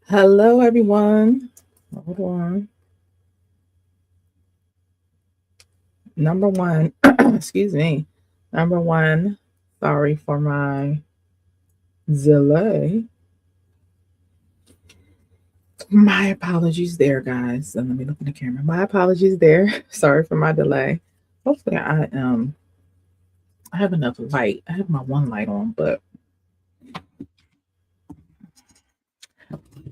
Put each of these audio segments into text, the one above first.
Hello, everyone. Hold on. Number one, excuse me. Number one, sorry for my delay. My apologies there, guys. And let me look in the camera. My apologies there. Sorry for my delay. Hopefully, I have enough light. I have my one light on, but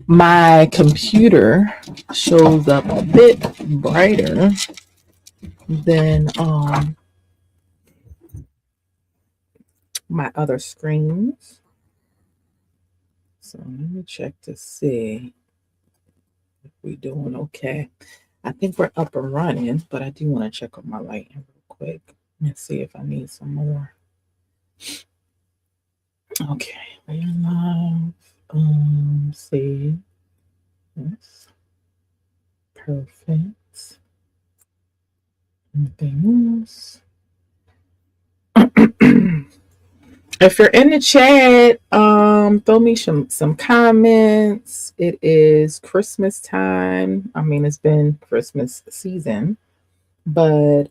my computer shows up a bit brighter than my other screens. So let me check to see if we're doing okay. I think we're up and running, but I do want to check on my lighting real quick and see if I need some more. Okay, we're live. See. Yes. Perfect. Anything else? If you're in the chat, throw me some comments. It is Christmas time. I mean, it's been Christmas season, but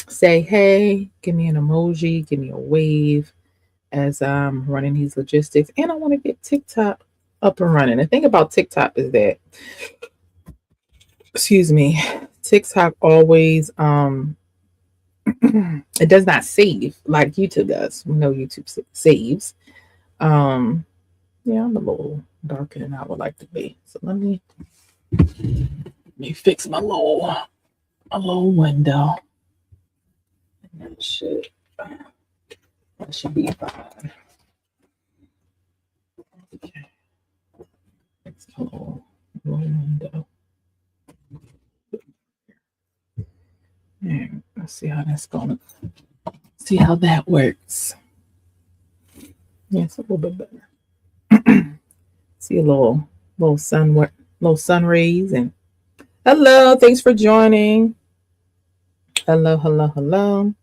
say hey, give me an emoji, give me a wave as I'm running these logistics, and I want to get TikTok up and running. The thing about TikTok is that, excuse me, TikTok always it does not save like YouTube does. We know YouTube saves. Um, yeah, I'm a little darker than I would like to be. So let me fix my little window. That should be fine. Okay. Fix my little window. And let's see how that's going. See how that works. Yeah, it's a little bit better. See a little sun rays and hello, thanks for joining. Hello.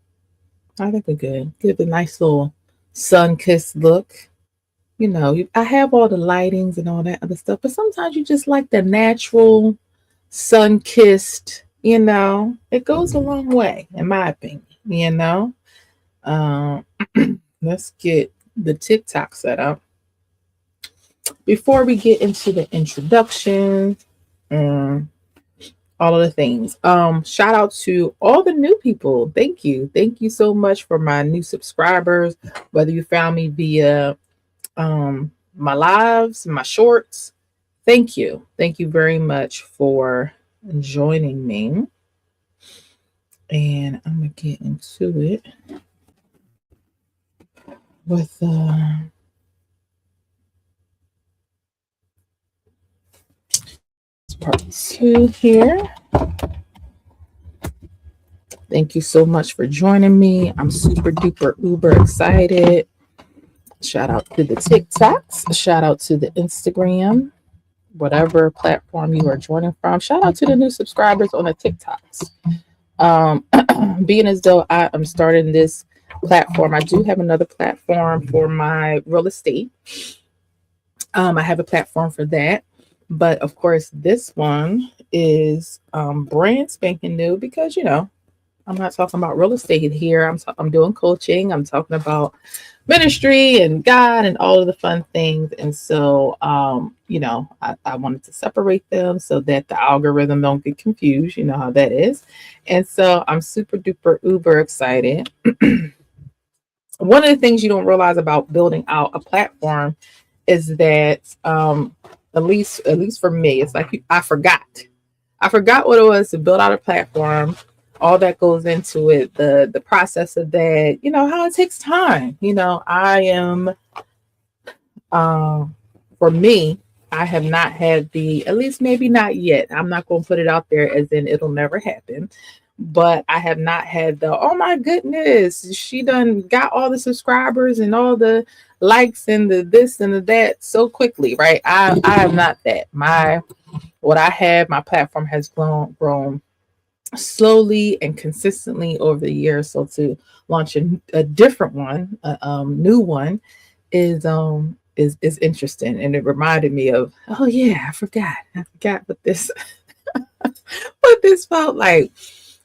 I think we're good. Give a nice little sun-kissed look. You know, I have all the lightings and all that other stuff, but sometimes you just like the natural sun-kissed, it goes a long way, in my opinion. Um, let's get the TikTok set up. Before we get into the introduction, all of the things. Shout out to all the new people. Thank you. Thank you so much for my new subscribers, whether you found me via my lives, my shorts. Thank you. Thank you very much for joining me. And I'm gonna get into it with part 2 here. Thank you so much for joining me. I'm super duper uber excited. Shout out to the TikToks. Shout out to the Instagram, whatever platform you are joining from. Shout out to the new subscribers on the TikToks. Being as though I am starting this platform, I do have another platform for my real estate. I have a platform for that. But of course, this one is brand spanking new because, I'm not talking about real estate here. I'm doing coaching. I'm talking about ministry and God and all of the fun things. And so, I wanted to separate them so that the algorithm don't get confused. You know how that is. And so I'm super duper uber excited. One of the things you don't realize about building out a platform is that, at least for me, it's like I forgot what it was to build out a platform, all that goes into it, the process of that, how it takes time. I am for me, I have not had at least maybe not yet. I'm not going to put it out there as in it'll never happen, but I have not had oh my goodness, she done got all the subscribers and all the likes and the this and the that so quickly, right? I have not that. My platform has grown slowly and consistently over the years. So to launch a different one, a new one, is is interesting, and it reminded me of, oh yeah, I forgot what this what this felt like.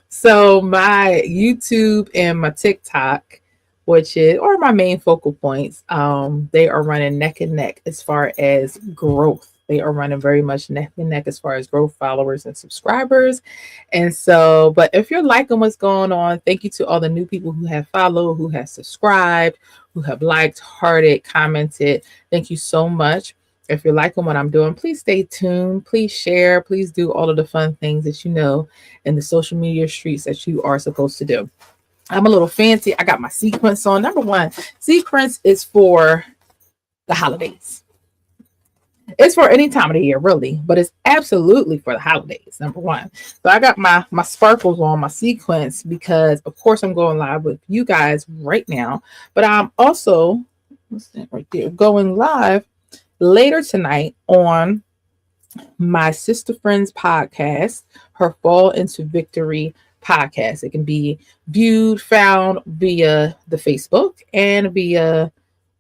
So my YouTube and my TikTok, which is or my main focal points, they are running neck and neck as far as growth. They are running very much neck and neck as far as growth, followers, and subscribers. And so, but if you're liking what's going on, thank you to all the new people who have followed, who have subscribed, who have liked, hearted, commented. Thank you so much. If you're liking what I'm doing, please stay tuned. Please share. Please do all of the fun things that you know in the social media streets that you are supposed to do. I'm a little fancy. I got my sequence on. Number one, sequence is for the holidays. It's for any time of the year, really, but it's absolutely for the holidays. Number one. So I got my sparkles on, my sequence, because of course I'm going live with you guys right now. But I'm also, what's that right there, going live later tonight on my sister friend's podcast, her Fall into Victory podcast. It can be viewed, found via the Facebook and via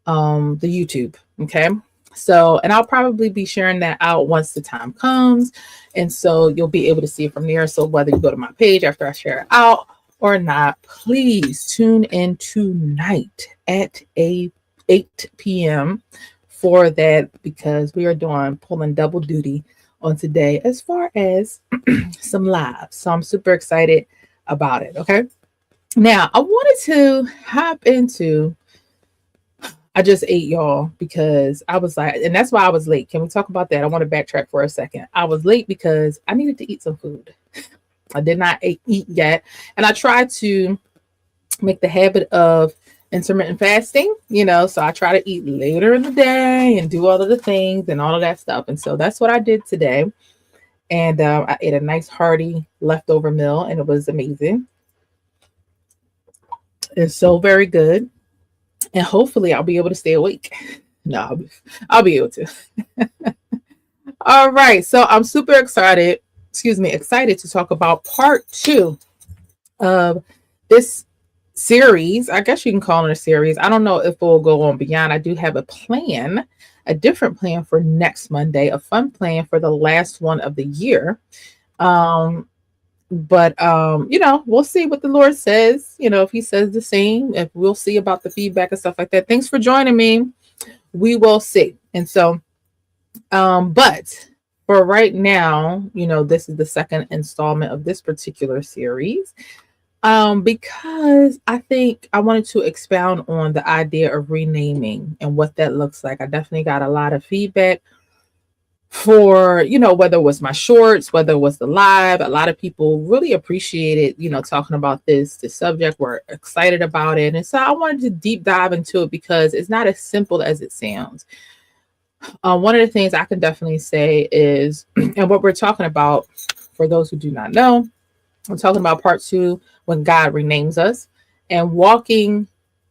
the YouTube. Okay. So, and I'll probably be sharing that out once the time comes. And so you'll be able to see it from there. So whether you go to my page after I share it out or not, please tune in tonight at 8 p.m. for that, because we are pulling double duty on today as far as some lives. So I'm super excited about it. Okay. Now I wanted to hop into, I just ate, y'all, because I was like, and that's why I was late. Can we talk about that? I want to backtrack for a second. I was late because I needed to eat some food. I did not eat yet. And I tried to make the habit of intermittent fasting, so I try to eat later in the day and do all of the things and all of that stuff. And so that's what I did today. And I ate a nice hearty leftover meal, and it was amazing. It's so very good. And hopefully I'll be able to stay awake. No, I'll be able to. All right. So I'm super excited to talk about part 2 of this series. I guess you can call it a series. I don't know if we'll go on beyond. I do have a different plan for next Monday, a fun plan for the last one of the year. But we'll see what the Lord says, if he says the same, if we'll see about the feedback and stuff like that. Thanks for joining me. We will see. And so, but for right now, this is the second installment of this particular series. Because I think I wanted to expound on the idea of renaming and what that looks like. I definitely got a lot of feedback for, whether it was my shorts, whether it was the live. A lot of people really appreciated, talking about this subject. We're excited about it. And so I wanted to deep dive into it because it's not as simple as it sounds. One of the things I can definitely say is, and what we're talking about, for those who do not know, I'm talking about part 2, when God renames us and walking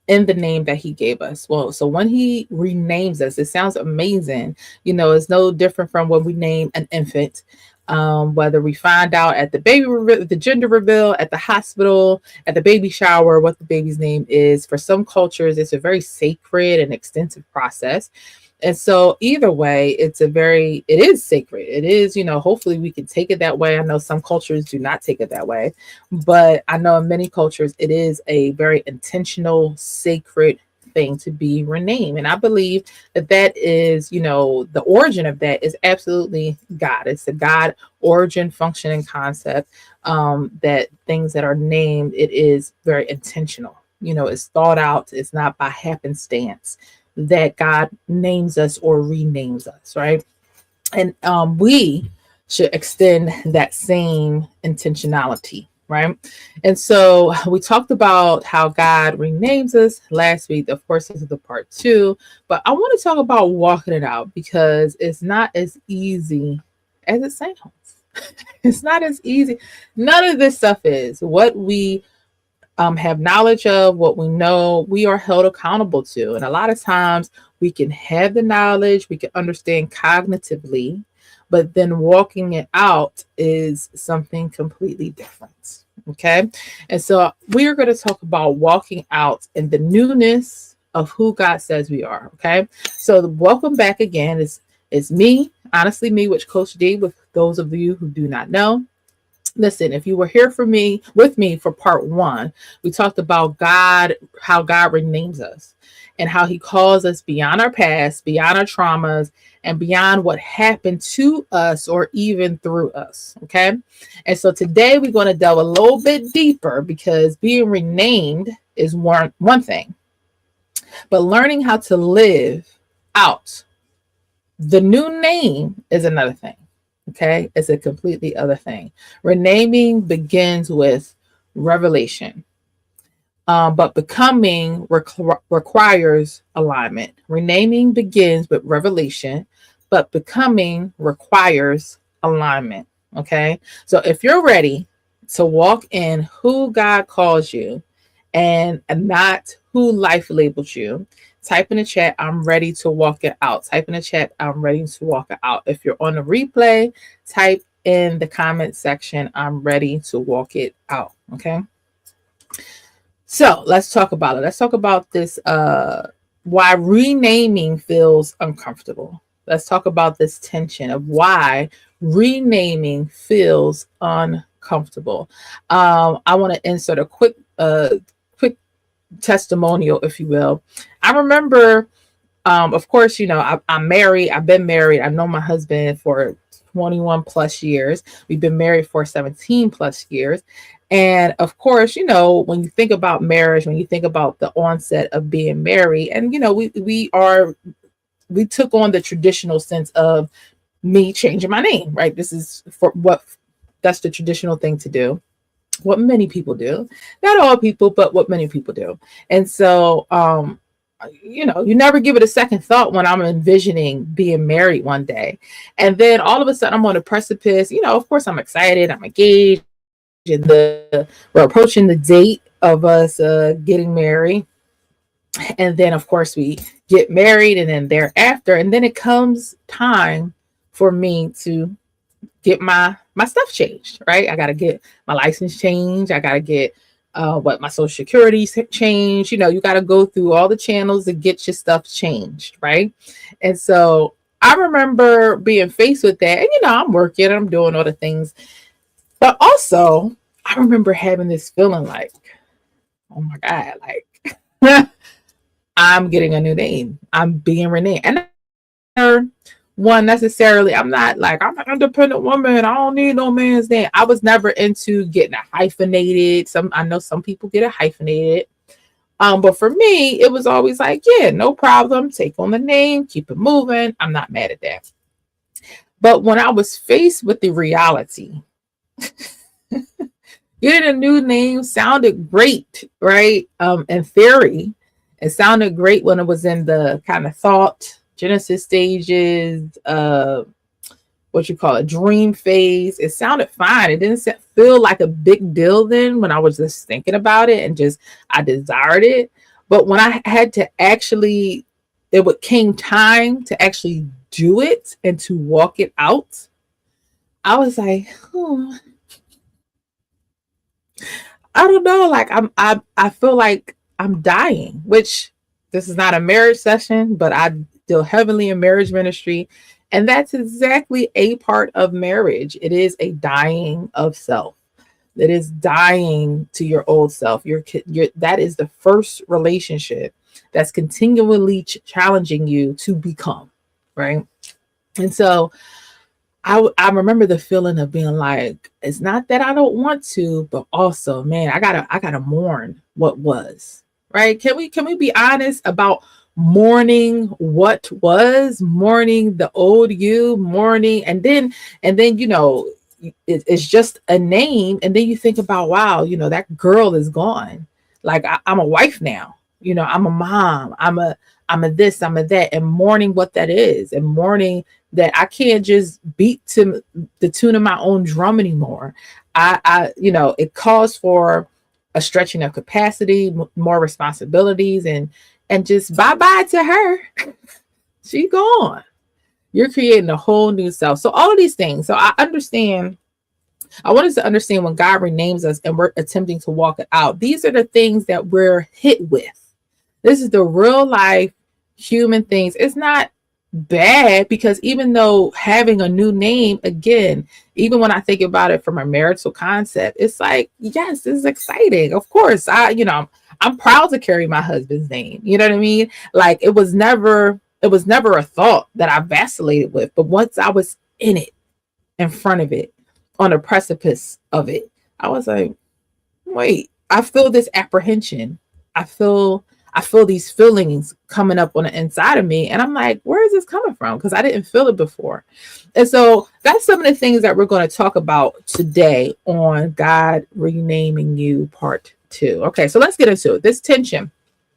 in the name that he gave us. Well, so when he renames us, it sounds amazing. It's no different from when we name an infant, whether we find out at the gender reveal, at the hospital, at the baby shower, what the baby's name is. For some cultures, it's a very sacred and extensive process. And so either way, it is sacred. It is, hopefully we can take it that way. I know some cultures do not take it that way, but I know in many cultures, it is a very intentional, sacred thing to be renamed. And I believe that is, the origin of that is absolutely God. It's a God origin, function, and concept, that things that are named, it is very intentional. It's thought out. It's not by happenstance that God names us or renames us, right? And we should extend that same intentionality, right? And so we talked about how God renames us last week. Of course, this is the part 2, but I want to talk about walking it out, because it's not as easy as it sounds. It's not as easy. None of this stuff is. What we have knowledge of, what we know, we are held accountable to. And a lot of times we can have the knowledge, we can understand cognitively, but then walking it out is something completely different. Okay. And so we are going to talk about walking out in the newness of who God says we are. Okay. So welcome back again. It's me, honestly, me, which Coach D, with those of you who do not know. Listen, if you were here for me with me for part one, we talked about God, how God renames us and how he calls us beyond our past, beyond our traumas, and beyond what happened to us or even through us. Okay. And so today we're going to delve a little bit deeper, because being renamed is one thing, but learning how to live out the new name is another thing. Okay. It's a completely other thing. Renaming begins with revelation. But becoming requires alignment. Renaming begins with revelation, but becoming requires alignment. Okay. So if you're ready to walk in who God calls you and not who life labels you, type in the chat, I'm ready to walk it out. Type in the chat, I'm ready to walk it out. If you're on the replay, type in the comment section, I'm ready to walk it out. Okay. So let's talk about it. Let's talk about this, why renaming feels uncomfortable. Let's talk about this tension of why renaming feels uncomfortable. I want to insert a quick testimonial, if you will. I remember, of course, I'm married. I've been married. I've known my husband for 21 plus years. We've been married for 17 plus years. And of course, when you think about marriage, when you think about the onset of being married, and we took on the traditional sense of me changing my name, right? This is that's the traditional thing to do. What many people do, not all people, but what many people do. And so, you never give it a second thought when I'm envisioning being married one day. And then all of a sudden I'm on a precipice, of course I'm excited, I'm engaged, and we're approaching the date of us getting married. And then of course we get married, and then thereafter, and then it comes time for me to get my stuff changed, right? I got to get my license changed. I got to get my social security changed. You got to go through all the channels to get your stuff changed, right? And so I remember being faced with that, and I'm working, I'm doing all the things, but also I remember having this feeling like, oh my God, like I'm getting a new name. I'm being renamed. And one necessarily, I'm not like, I'm an independent woman, I don't need no man's name. I was never into getting a hyphenated. I know some people get it hyphenated. But for me, it was always like, yeah, no problem. Take on the name, keep it moving. I'm not mad at that. But when I was faced with the reality, getting a new name sounded great, right? In theory, it sounded great when it was in the kind of thought Genesis stages, what you call a dream phase. It sounded fine. It didn't feel like a big deal then when I was just thinking about it and I desired it. But when I had to actually, came time to actually do it and to walk it out, I was like, I don't know. Like I feel like I'm dying, which this is not a marriage session, but I deal heavily in marriage ministry. And that's exactly a part of marriage. It is a dying of self. It is dying to your old self. That is the first relationship that's continually challenging you to become, right? And so I remember the feeling of being like, it's not that I don't want to, but also, man, I gotta mourn what was, right? Can we be honest about mourning what was, mourning the old you, mourning, and then it's just a name, and then you think about, wow, that girl is gone. Like I'm a wife now, I'm a mom, I'm a this, I'm a that, and mourning what that is, and mourning that I can't just beat to the tune of my own drum anymore. It calls for a stretching of capacity, more responsibilities, and just bye-bye to her. She gone. You're creating a whole new self. So all of these things. So I want us to understand when God renames us and we're attempting to walk it out. These are the things that we're hit with. This is the real life human things. It's not bad because even though having a new name, again, even when I think about it from a marital concept, it's like, yes, this is exciting. Of course, I'm proud to carry my husband's name. You know what I mean? Like it was never a thought that I vacillated with. But once I was in it, in front of it, on the precipice of it, I was like, wait, I feel this apprehension. I feel I feel these feelings coming up on the inside of me. And I'm like, where is this coming from? Because I didn't feel it before. And so that's some of the things that we're going to talk about today on God Renaming You Part 2. Okay, so let's get into it. This tension,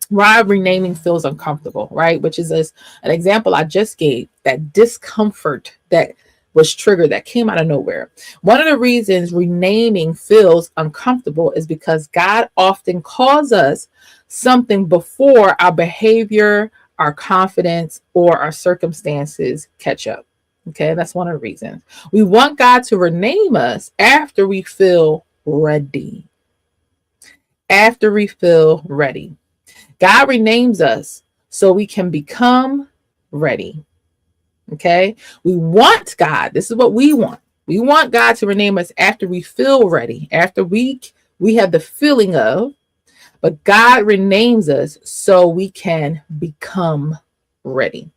why renaming feels uncomfortable, right? Which is an example I just gave, that discomfort that was triggered, that came out of nowhere. One of the reasons renaming feels uncomfortable is because God often calls us something before our behavior, our confidence, or our circumstances catch up. Okay, that's one of the reasons. We want God to rename us after we feel ready. After we feel ready. God renames us so we can become ready. Okay. We want God. This is what we want. We want God to rename us after we feel ready, after we have the feeling of, but God renames us so we can become ready.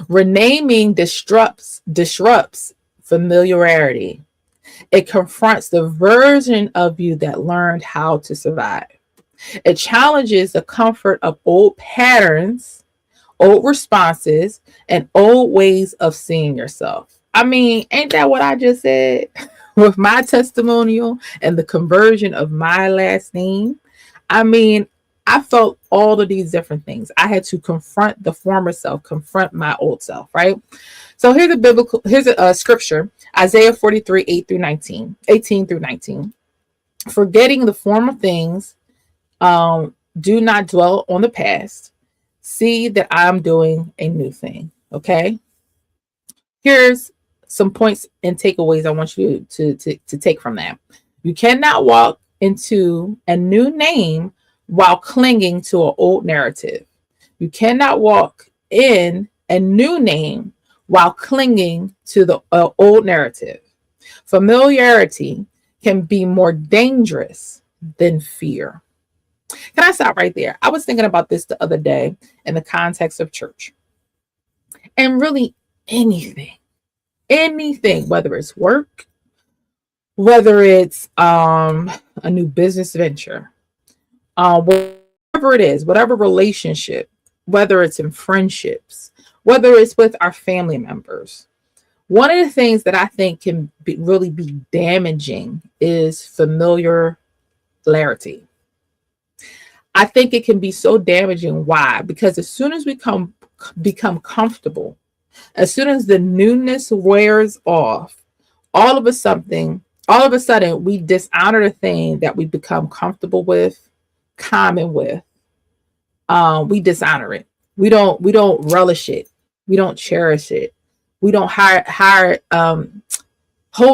Renaming disrupts familiarity. It confronts the version of you that learned how to survive. It challenges the comfort of old patterns, old responses, and old ways of seeing yourself. I mean, ain't that what I just said? With my testimonial and the conversion of my last name. I mean, I felt all of these different things. I had to confront the former self, confront my old self, right? So here's a scripture, Isaiah 43, 18 through 19. Forgetting the former things, do not dwell on the past. See that I'm doing a new thing. Okay. Here's some points and takeaways I want you to take from that. You cannot walk into a new name while clinging to an old narrative. You cannot walk in a new name while clinging to the old narrative. Familiarity can be more dangerous than fear. Can I stop right there? I was thinking about this the other day in the context of church. And really anything, whether it's work, whether it's a new business venture, whatever it is, whatever relationship, whether it's in friendships, whether it's with our family members. One of the things that I think can really be damaging is familiarity. I think it can be so damaging. Why? Because as soon as we become comfortable, as soon as the newness wears off, all of a sudden we dishonor the thing that we become comfortable with, common with. We dishonor it. We don't relish it. We don't cherish it. We don't hold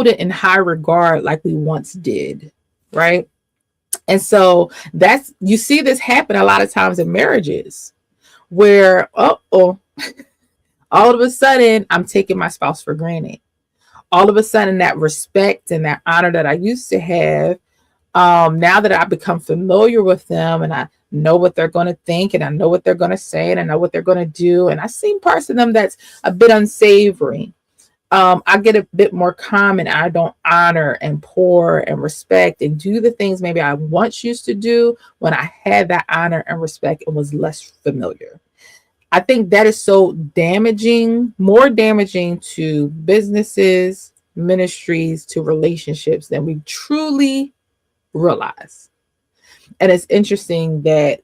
it in high regard like we once did, right? And so you see this happen a lot of times in marriages where, all of a sudden I'm taking my spouse for granted. All of a sudden that respect and that honor that I used to have, now that I've become familiar with them and I know what they're going to think and I know what they're going to say and I know what they're going to do. And I've seen parts of them that's a bit unsavory. I get a bit more calm and I don't honor and pour and respect and do the things maybe I once used to do when I had that honor and respect and was less familiar. I think that is so damaging, more damaging to businesses, ministries, to relationships than we truly realize. And it's interesting that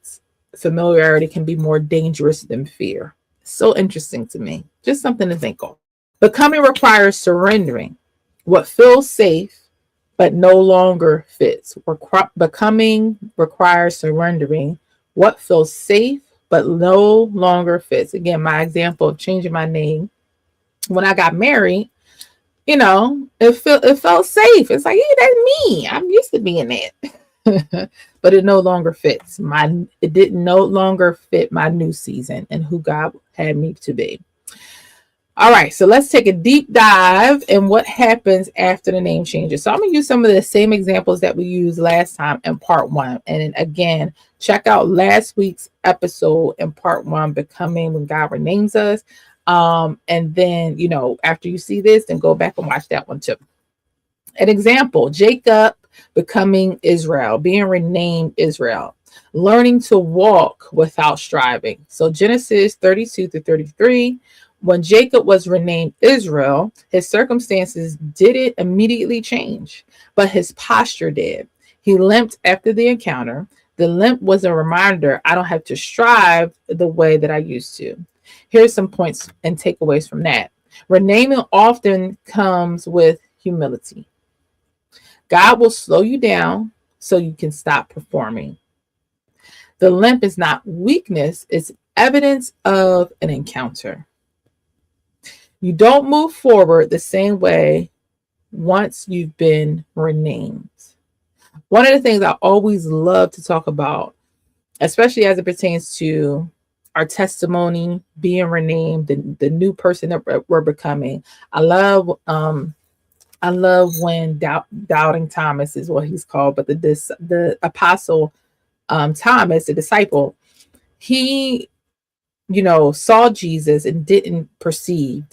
familiarity can be more dangerous than fear. So interesting to me. Just something to think of. Becoming requires surrendering what feels safe but no longer fits. Becoming requires surrendering what feels safe but no longer fits. Again, my example of changing my name. When I got married, it felt safe. It's like, hey, that's me. I'm used to being that. but it no longer fits it didn't no longer fit my new season and who God had me to be. All right, so let's take a deep dive in what happens after the name changes. So I'm going to use some of the same examples that we used last time in part 1. And again, check out last week's episode in part 1, Becoming When God Renames Us. And then, after you see this, then go back and watch that one too. An example, Jacob becoming Israel, being renamed Israel, learning to walk without striving. So Genesis 32-33. When Jacob was renamed Israel, his circumstances didn't immediately change, but his posture did. He limped after the encounter. The limp was a reminder I don't have to strive the way that I used to. Here's some points and takeaways from that. Renaming often comes with humility. God will slow you down so you can stop performing. The limp is not weakness, it's evidence of an encounter. You don't move forward the same way once you've been renamed. One of the things I always love to talk about, especially as it pertains to our testimony, being renamed, the new person that we're becoming. I love when doubting Thomas is what he's called, but the apostle Thomas, the disciple, he saw Jesus and didn't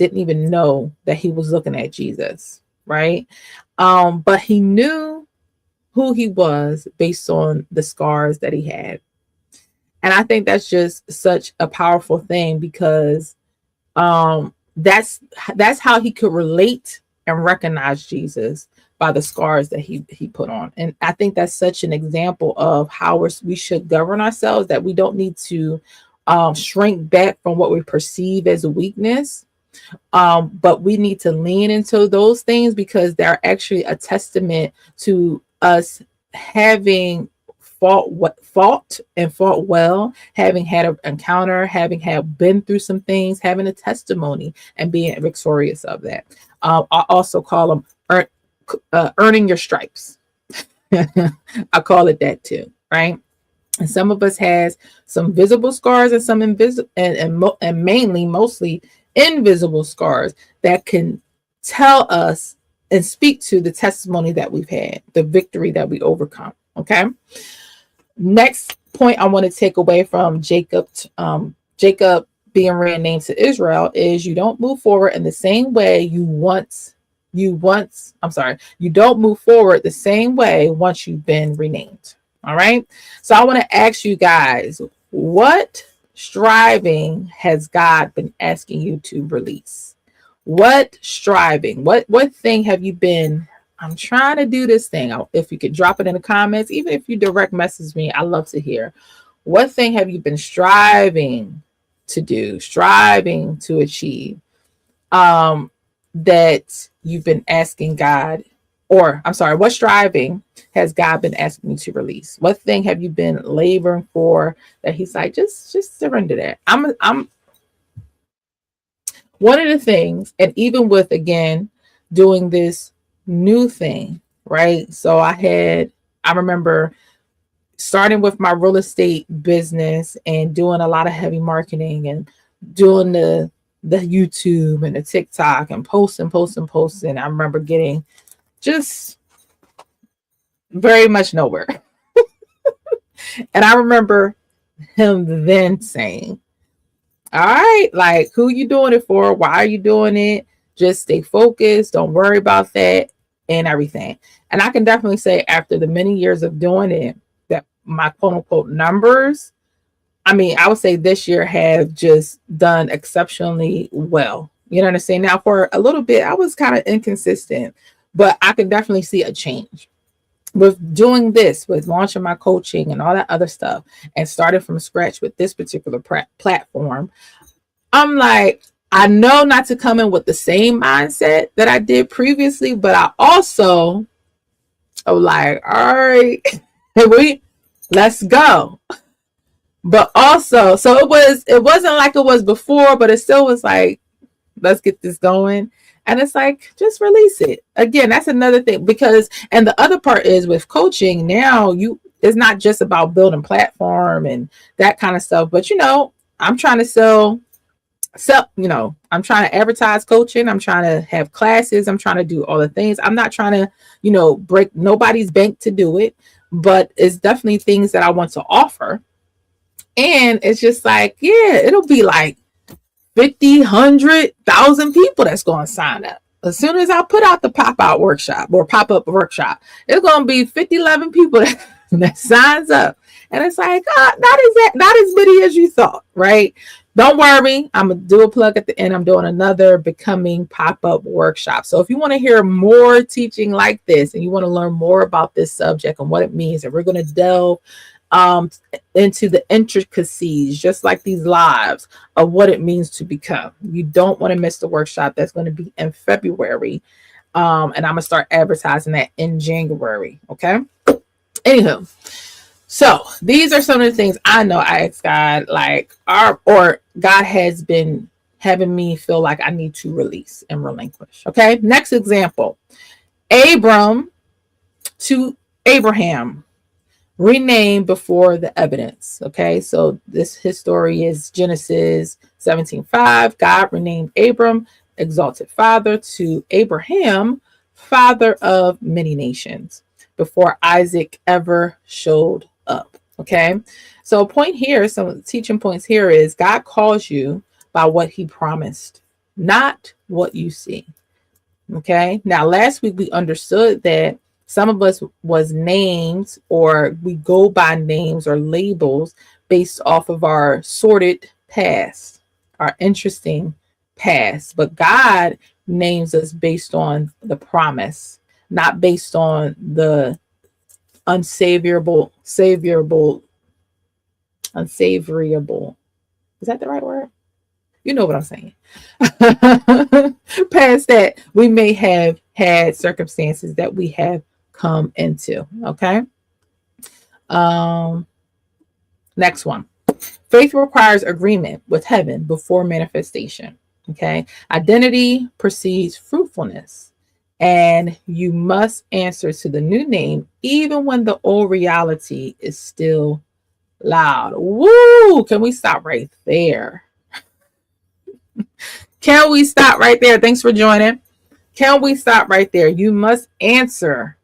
even know that he was looking at Jesus, right? But he knew who he was based on the scars that he had. And I think that's just such a powerful thing because that's how he could relate and recognize Jesus, by the scars that he put on. And I think that's such an example of how we should govern ourselves, that we don't need to shrink back from what we perceive as a weakness. But we need to lean into those things because they're actually a testament to us having fought well, having had an encounter, having been through some things, having a testimony, and being victorious of that. I also call them earning your stripes. I call it that too, right? And some of us has some visible scars and some invisible, and mostly invisible scars that can tell us and speak to the testimony that we've had, the victory that we overcome. Okay. Next point I want to take away from Jacob being renamed to Israel is you don't move forward in the same way you don't move forward the same way once you've been renamed. All right. So I want to ask you guys, what striving has God been asking you to release? What striving? What thing have you been? I'm trying to do this thing. If you could drop it in the comments, even if you direct message me, I love to hear. What thing have you been striving to do, striving to achieve, that you've been asking God, what striving has God been asking you to release? What thing have you been laboring for that he's like, just surrender that? I'm one of the things, and even with, again, doing this new thing, right? So I remember starting with my real estate business and doing a lot of heavy marketing and doing the YouTube and the TikTok and posting. I remember getting just very much nowhere. And I remember him then saying, all right, like, who you doing it for? Why are you doing it? Just stay focused. Don't worry about that and everything. And I can definitely say after the many years of doing it, that my quote unquote numbers, I would say this year have just done exceptionally well. You know what I'm saying? Now, for a little bit, I was kind of inconsistent, but I can definitely see a change. With doing this, with launching my coaching and all that other stuff, and starting from scratch with this particular platform, I'm like, I know not to come in with the same mindset that I did previously, but I also am like, all right, let's go. But also, so it wasn't like it was before, but it still was like, let's get this going. And it's like, just release it. Again, that's another thing, because, and the other part is with coaching, now it's not just about building platform and that kind of stuff, but I'm trying to I'm trying to advertise coaching. I'm trying to have classes. I'm trying to do all the things. I'm not trying to, break nobody's bank to do it, but it's definitely things that I want to offer. And it's just like, yeah, it'll be like 50, 100,000 people that's going to sign up. As soon as I put out the pop-out workshop or pop-up workshop, it's going to be 50, 11 people that signs up. And it's like, not as many as you thought, right? Don't worry. I'm going to do a plug at the end. I'm doing another becoming pop-up workshop. So if you want to hear more teaching like this and you want to learn more about this subject and what it means, and we're going to delve into the intricacies, just like these lives, of what it means to become. You don't want to miss the workshop that's going to be in February. And I'm going to start advertising that in January. Okay. Anywho, so these are some of the things I know I asked God, or God has been having me feel like I need to release and relinquish. Okay. Next example, Abram to Abraham. Renamed before the evidence. Okay, so his story is Genesis 17:5. God renamed Abram, exalted father, to Abraham, father of many nations, before Isaac ever showed up. Okay, so a point here, some of the teaching points here is God calls you by what he promised, not what you see. Okay, now last week we understood that some of us was names, or we go by names or labels based off of our sordid past, our interesting past. But God names us based on the promise, not based on the unsavourable. Is that the right word? You know what I'm saying. Past that, we may have had circumstances that we have come into. Okay. Next one. Faith requires agreement with heaven before manifestation. Okay. Identity precedes fruitfulness, and you must answer to the new name even when the old reality is still loud. Woo! Can we stop right there? Can we stop right there? Thanks for joining. Can we stop right there? You must answer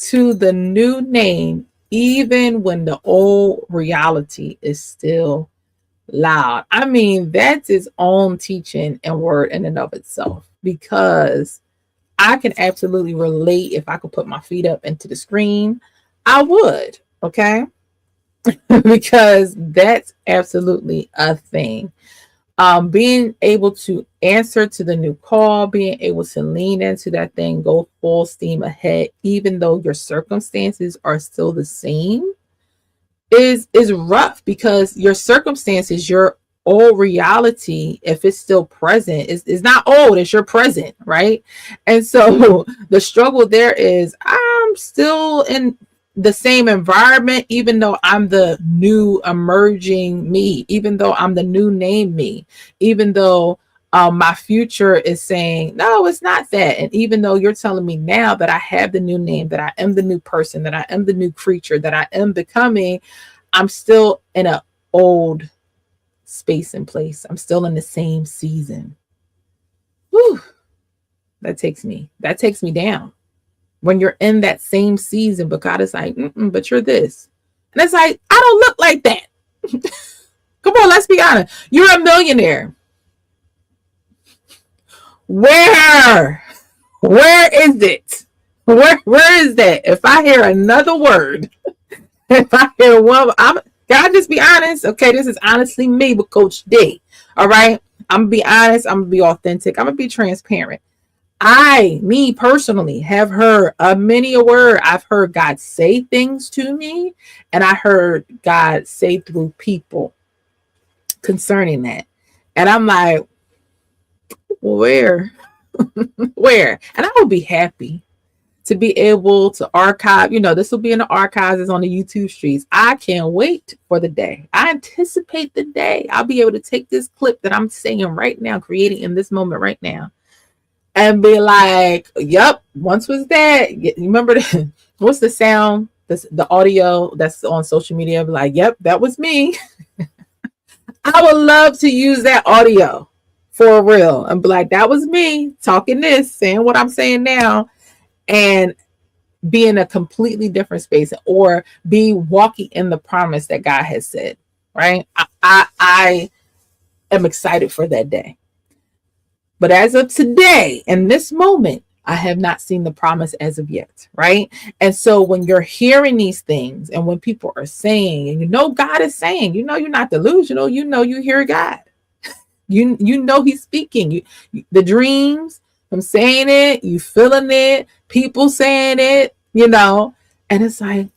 to the new name even when the old reality is still loud. I mean, that's its own teaching and word in and of itself, because I can absolutely relate. If I could put my feet up into the screen, I would. Okay. Because that's absolutely a thing. Being able to answer to the new call, being able to lean into that thing, go full steam ahead, even though your circumstances are still the same, is rough, because your circumstances, your old reality, if it's still present, is not old, it's your present, right? And so the struggle there is, I'm still in the same environment, even though I'm the new emerging me, even though I'm the new name me, even though my future is saying, no, it's not that. And even though you're telling me now that I have the new name, that I am the new person, that I am the new creature, that I am becoming, I'm still in an old space and place. I'm still in the same season. Whew. That takes me down. When you're in that same season, but God is like, but you're this. And it's like, I don't look like that. Come on, let's be honest. You're a millionaire. Where is it? Where is that? If I hear another word, if I hear one, God, just be honest. Okay, this is honestly me with Coach D. All right. I'm gonna be honest. I'm gonna be authentic. I'm gonna be transparent. Me personally, have heard many a word. I've heard God say things to me, and I heard God say through people concerning that. And I'm like, where? Where? And I would be happy to be able to archive. This will be in the archives, it's on the YouTube streets. I can't wait for the day. I anticipate the day I'll be able to take this clip that I'm saying right now, creating in this moment right now, and be like, yep, once was that. You remember what's the sound? The audio that's on social media. Be like, yep, that was me. I would love to use that audio for real and be like, that was me talking this, saying what I'm saying now, and be in a completely different space or be walking in the promise that God has said, right? I am excited for that day. But as of today, in this moment, I have not seen the promise as of yet, right? And so when you're hearing these things and when people are saying, and you know God is saying, you know you're not delusional, you know you hear God. You know he's speaking. The dreams, I'm saying it, you feeling it, people saying it, you know, and it's like,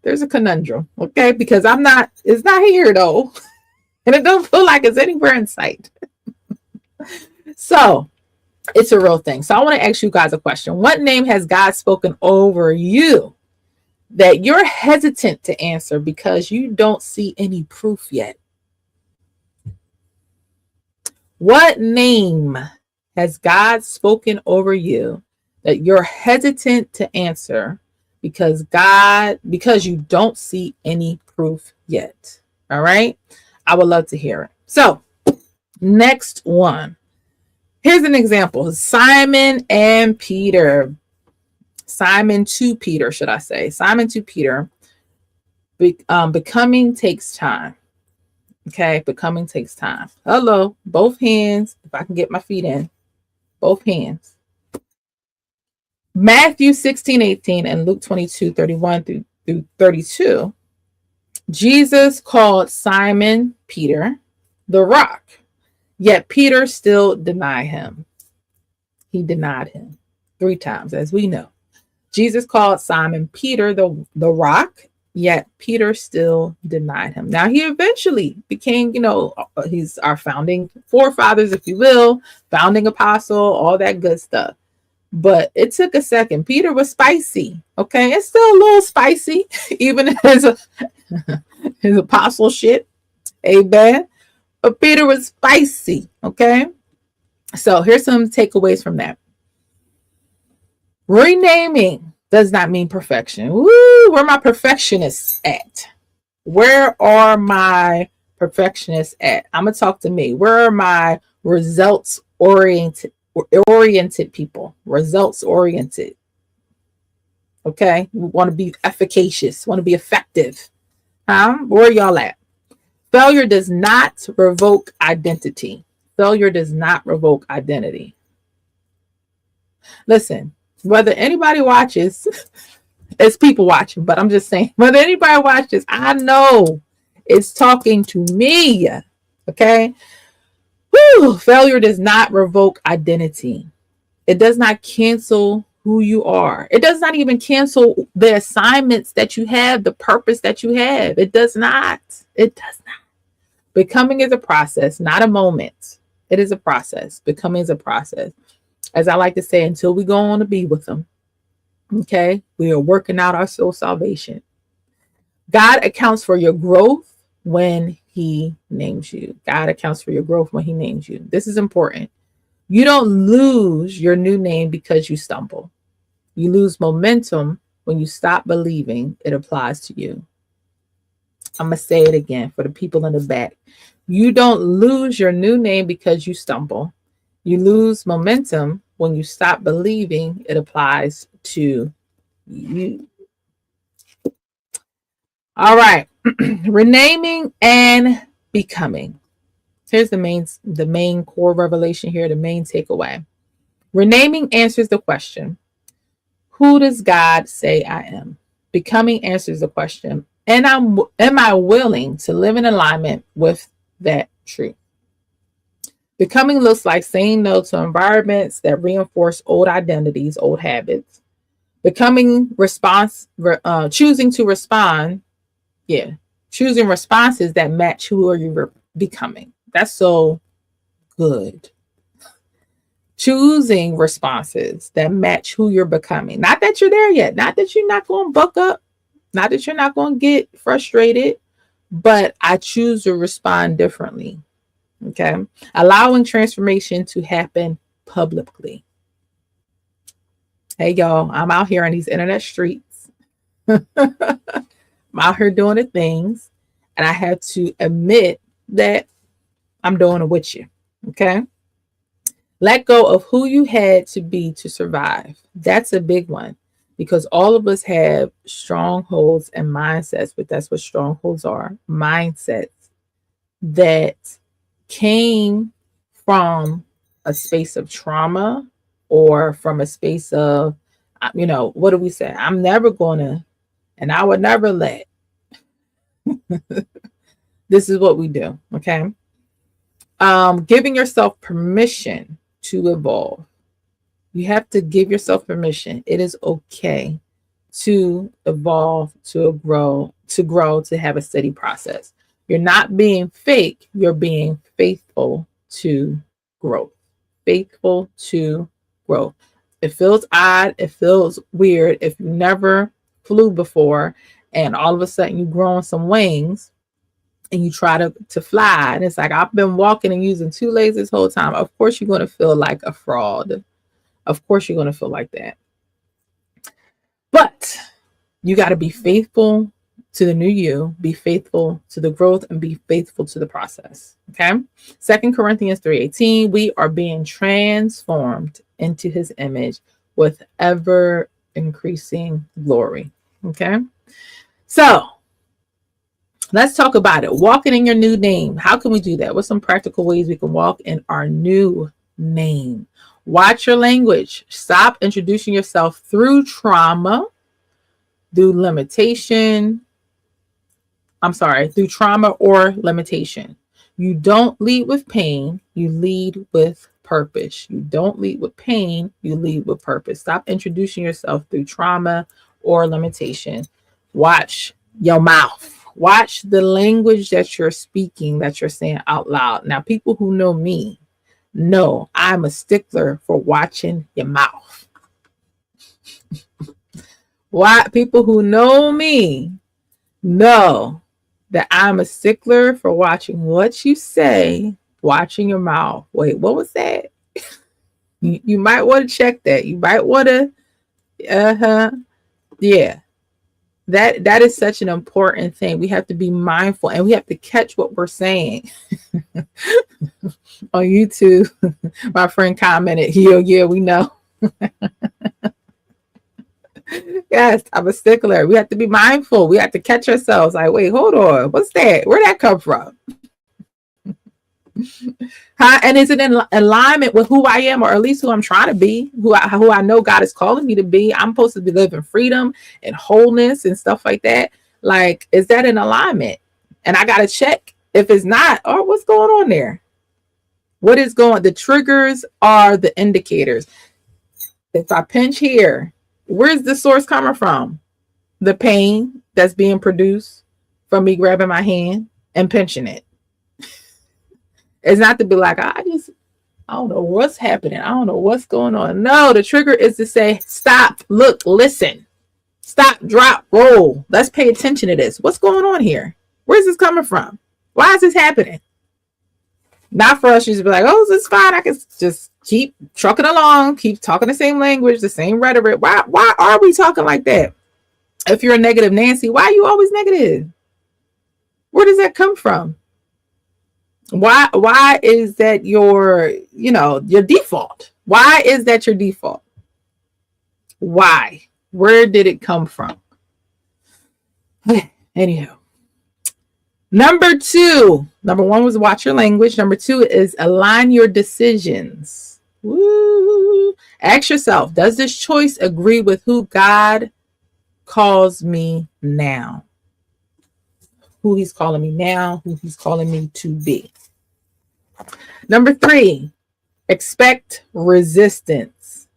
there's a conundrum, okay? Because it's not here though. And it don't feel like it's anywhere in sight. So it's a real thing. So I want to ask you guys a question. What name has God spoken over you that you're hesitant to answer because you don't see any proof yet? What name has God spoken over you that you're hesitant to answer because you don't see any proof yet? All right. I would love to hear it. So next one. Here's an example. Simon and Peter. Simon to Peter, should I say. Simon to Peter. Becoming takes time. Okay, becoming takes time. Hello, both hands. If I can get my feet in, both hands. Matthew 16:18 and Luke 22:31 through 32. Jesus called Simon Peter the rock, yet Peter still denied him. He denied him 3 times, as we know. Jesus called Simon Peter the rock, yet Peter still denied him. Now, he eventually became, he's our founding forefathers, if you will, founding apostle, all that good stuff. But it took a second. Peter was spicy. Okay. It's still a little spicy, even his apostleship. Amen. But Peter was spicy. Okay. So here's some takeaways from that. Renaming does not mean perfection. Woo, where are my perfectionists at? Where are my perfectionists at? I'm going to talk to me. Where are my results oriented people? Results oriented. Okay. We want to be efficacious, want to be effective. Where y'all at? Failure does not revoke identity. Failure does not revoke identity. Listen, whether anybody watches, it's people watching, but I'm just saying, whether anybody watches, I know it's talking to me. Okay. Whew, failure does not revoke identity. It does not cancel who you are. It does not even cancel the assignments that you have, the purpose that you have. It does not. It does not. Becoming is a process, not a moment. It is a process. Becoming is a process. As I like to say, until we go on to be with him. Okay. We are working out our soul salvation. God accounts for your growth when he names you. God accounts for your growth when he names you. This is important. You don't lose your new name because you stumble. You lose momentum when you stop believing it applies to you. I'm going to say it again for the people in the back. You don't lose your new name because you stumble. You lose momentum when you stop believing it applies to you. All right. Renaming and becoming. Here's the main core revelation here, the main takeaway. Renaming answers the question, who does God say I am? Becoming answers the question, am I willing to live in alignment with that truth? Becoming looks like saying no to environments that reinforce old identities, old habits. Becoming choosing to respond. Yeah. Choosing responses that match who are you becoming. That's so good. Choosing responses that match who you're becoming. Not that you're there yet. Not that you're not going to buck up. Not that you're not going to get frustrated. But I choose to respond differently. Okay. Allowing transformation to happen publicly. Hey, y'all, I'm out here on these internet streets. I'm out here doing the things, and I have to admit that I'm doing it with you. Okay. Let go of who you had to be to survive. That's a big one because all of us have strongholds and mindsets, but that's what strongholds are, mindsets that came from a space of trauma or from a space of, what do we say? I'm never going to, and I would never let. This is what we do. Okay. Giving yourself permission to evolve. You have to give yourself permission. It is okay to evolve, to grow, to have a steady process. You're not being fake, you're being faithful to growth. Faithful to growth. It feels odd, it feels weird if you never flew before and all of a sudden you grow on some wings and you try to fly. And it's like, I've been walking and using two legs this whole time. Of course, you're going to feel like a fraud. Of course, you're going to feel like that. But you got to be faithful to the new you, be faithful to the growth, and be faithful to the process. Okay. 2 Corinthians 3:18, we are being transformed into his image with ever increasing glory. Okay. So let's talk about it. Walking in your new name. How can we do that? What's some practical ways we can walk in our new name? Watch your language. Stop introducing yourself through trauma, through trauma or limitation. You don't lead with pain, you lead with purpose. You don't lead with pain, you lead with purpose. Stop introducing yourself through trauma or limitation. Watch your mouth. Watch the language that you're speaking, that you're saying out loud. Now, people who know me know I'm a stickler for watching your mouth. Why? People who know me know that I'm a stickler for watching what you say, watching your mouth. Wait, what was that? You might want to check that. You might want to, yeah. That is such an important thing. We have to be mindful and we have to catch what we're saying. On YouTube, my friend commented, yeah, we know. Yes, I'm a stickler. We have to be mindful. We have to catch ourselves. Like, wait, hold on. What's that? Where'd that come from? And is it in alignment with who I am, or at least who I'm trying to be, who I know God is calling me to be? I'm supposed to be living freedom and wholeness and stuff like that. Like, is that in alignment? And I got to check. If it's not, or what's going on there? What is going? The triggers are the indicators. If I pinch here, where's the source coming from? The pain that's being produced from me grabbing my hand and pinching it. It's not to be like, I don't know what's happening. I don't know what's going on. No, the trigger is to say, stop, look, listen, stop, drop, roll. Let's pay attention to this. What's going on here? Where's this coming from? Why is this happening? Not for us to just be like, oh, this is fine. I can just keep trucking along, keep talking the same language, the same rhetoric. Why are we talking like that? If you're a negative Nancy, why are you always negative? Where does that come from? Why is that your default? Why is that your default? Why? Where did it come from? Anyhow. Number one was watch your language. Number 2 is align your decisions. Woo. Ask yourself, does this choice agree with who God calls me now? Who he's calling me now, who he's calling me to be. Number 3, expect resistance.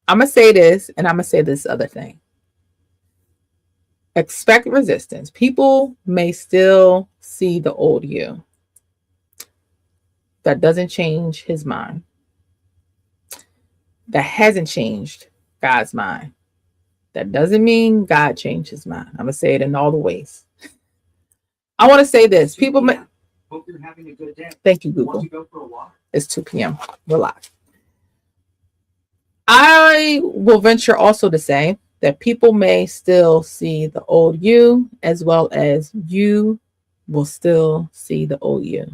I'm going to say this and I'm going to say this other thing. Expect resistance. People may still see the old you. That doesn't change his mind. That hasn't changed God's mind. That doesn't mean God changed his mind. I'm going to say it in all the ways. I want to say this. People may, Hope you're having a good day. Thank you, Google. Want to go for a walk? It's 2 p.m. We're live. I will venture also to say that people may still see the old you, as well as you will still see the old you.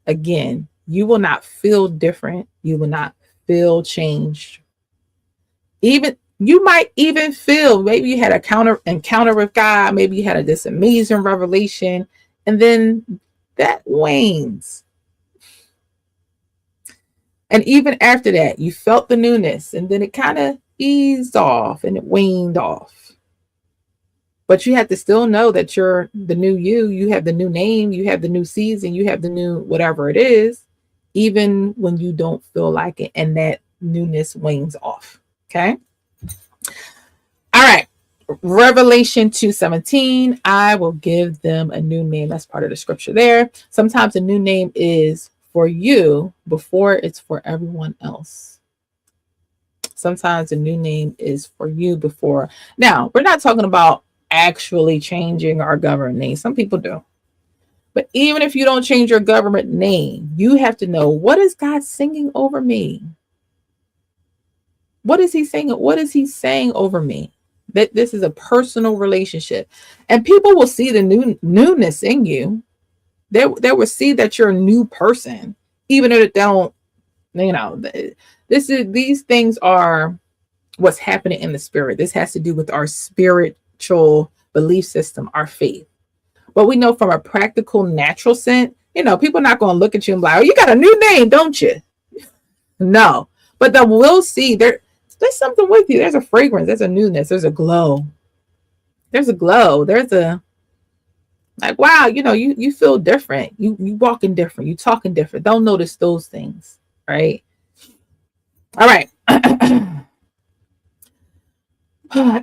Again, you will not feel different. You will not feel changed. Even you might even feel maybe you had a encounter with God, maybe you had this amazing revelation, and then that wanes. And even after that, you felt the newness, and then it kind of eased off and it waned off. But you have to still know that you're the new you. You have the new name, you have the new season, you have the new whatever it is, even when you don't feel like it, and that newness wanes off. Okay. All right. Revelation 2:17. I will give them a new name. That's part of the scripture there. Sometimes a new name is for you before it's for everyone else. Sometimes a new name is for you before. Now, we're not talking about actually changing our government name. Some people do. But even if you don't change your government name, you have to know, what is God singing over me? What is he saying? What is he saying over me? That this is a personal relationship. And people will see the newness in you. They will see that you're a new person, even if they don't, these things are what's happening in the spirit. This has to do with our spiritual belief system, our faith. But we know from a practical, natural sense, people are not going to look at you and be like, oh, you got a new name, don't you? No. But they will see there's something with you. There's a fragrance. There's a newness. There's a glow. There's a glow. There's a, like, wow, you feel different. You walking different. You talking different. Don't notice those things, right? All right.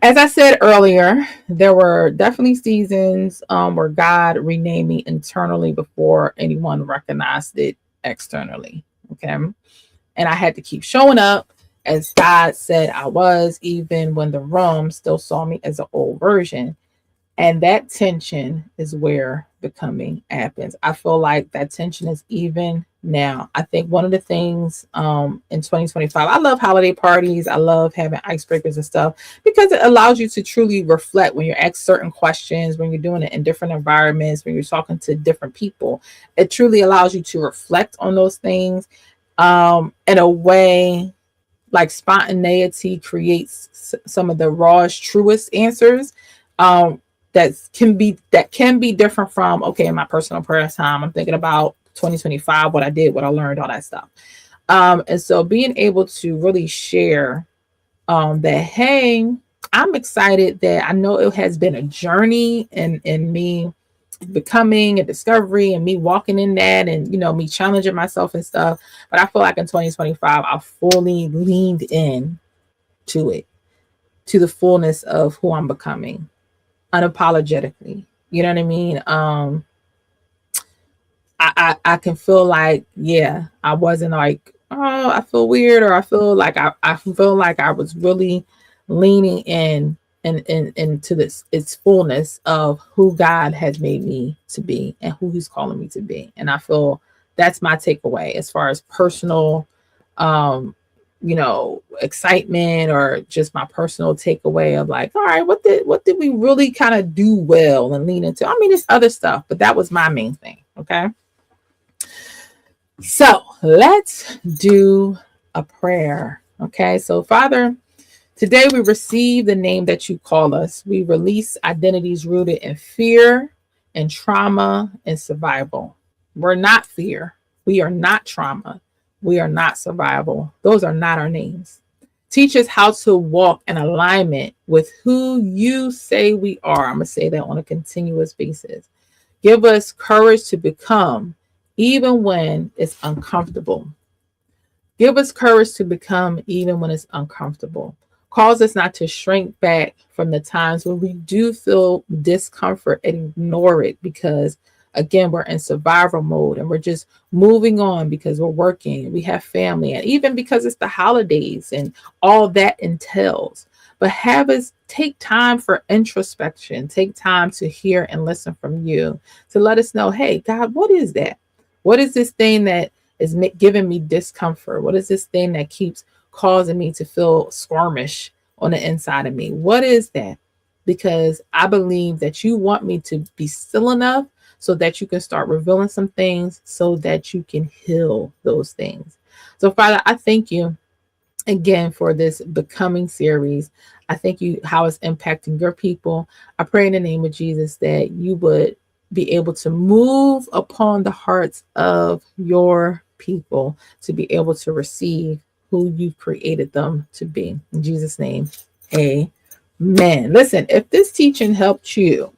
As I said earlier, there were definitely seasons where God renamed me internally before anyone recognized it externally. Okay. And I had to keep showing up as God said I was, even when the room still saw me as an old version. And that tension is where becoming happens. I feel like that tension is even now. I think one of the things in 2025, I love holiday parties. I love having icebreakers and stuff because it allows you to truly reflect when you're asked certain questions, when you're doing it in different environments, when you're talking to different people. It truly allows you to reflect on those things in a way. Like spontaneity creates some of the rawest, truest answers that can be different from, okay, in my personal prayer time, I'm thinking about 2025, what I did, what I learned, all that stuff. And so being able to really share that, hey, I'm excited that I know it has been a journey in me becoming a discovery and me walking in that and me challenging myself and stuff, but I feel like in 2025 I fully leaned in to it, to the fullness of who I'm becoming unapologetically. You know what I mean? I can feel like, yeah, I wasn't like, oh, I feel weird, or I feel like I feel like I was really leaning in and into this its fullness of who God has made me to be and who he's calling me to be. And I feel that's my takeaway as far as personal excitement, or just my personal takeaway of like, all right, what did we really kind of do well and lean into? I mean, it's other stuff, but that was my main thing. Okay. So let's do a prayer. Okay. So Father, today we receive the name that you call us. We release identities rooted in fear and trauma and survival. We're not fear. We are not trauma. We are not survival. Those are not our names. Teach us how to walk in alignment with who you say we are. I'm going to say that on a continuous basis. Give us courage to become, even when it's uncomfortable. Give us courage to become, even when it's uncomfortable. Cause us not to shrink back from the times when we do feel discomfort and ignore it, because again, we're in survival mode and we're just moving on because we're working, we have family, and even because it's the holidays and all that entails. but have us take time for introspection, take time to hear and listen from you, to let us know, hey, God, what is that? What is this thing that is giving me discomfort? What is this thing that keeps causing me to feel squirmish on the inside of me? What is that? Because I believe that you want me to be still enough so that you can start revealing some things so that you can heal those things. So, Father, I thank you again for this becoming series. I thank you how it's impacting your people. I pray in the name of Jesus that you would be able to move upon the hearts of your people to be able to receive who you've created them to be. In Jesus' name, amen. Listen, if this teaching helped you,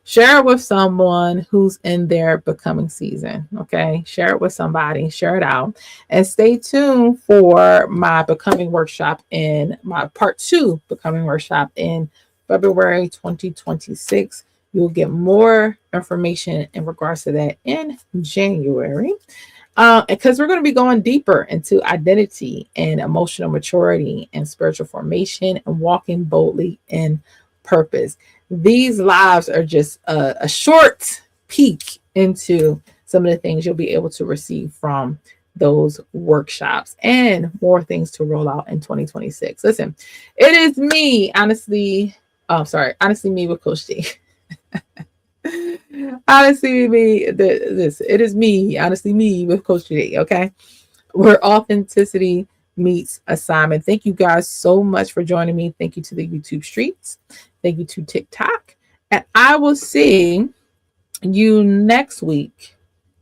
share it with someone who's in their becoming season. Okay. Share it with somebody, share it out, and stay tuned for my becoming workshop in my part 2 becoming workshop in February 2026. You'll get more information in regards to that in January. Because we're going to be going deeper into identity and emotional maturity and spiritual formation and walking boldly in purpose. These lives are just a short peek into some of the things you'll be able to receive from those workshops and more things to roll out in 2026. Listen, it is me, honestly. Honestly, me with Coach G. Honestly, it is me, honestly, me with Coach G. Okay, where authenticity meets assignment. Thank you guys so much for joining me. Thank you to the YouTube streets. Thank you to TikTok. And I will see you next week,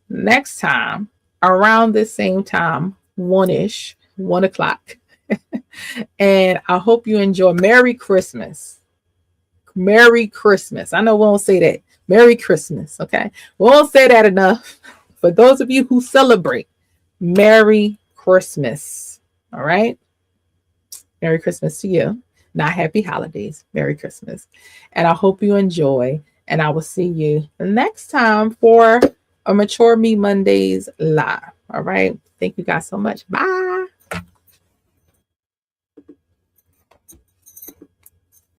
next time, around the same time, 1-ish, 1 o'clock. And I hope you enjoy. Merry Christmas. Merry Christmas. I know we won't say that. Merry Christmas. Okay. We won't say that enough. For those of you who celebrate, Merry Christmas. All right. Merry Christmas to you. Not happy holidays. Merry Christmas. And I hope you enjoy. And I will see you next time for a Mature Me Mondays live. All right. Thank you guys so much. Bye.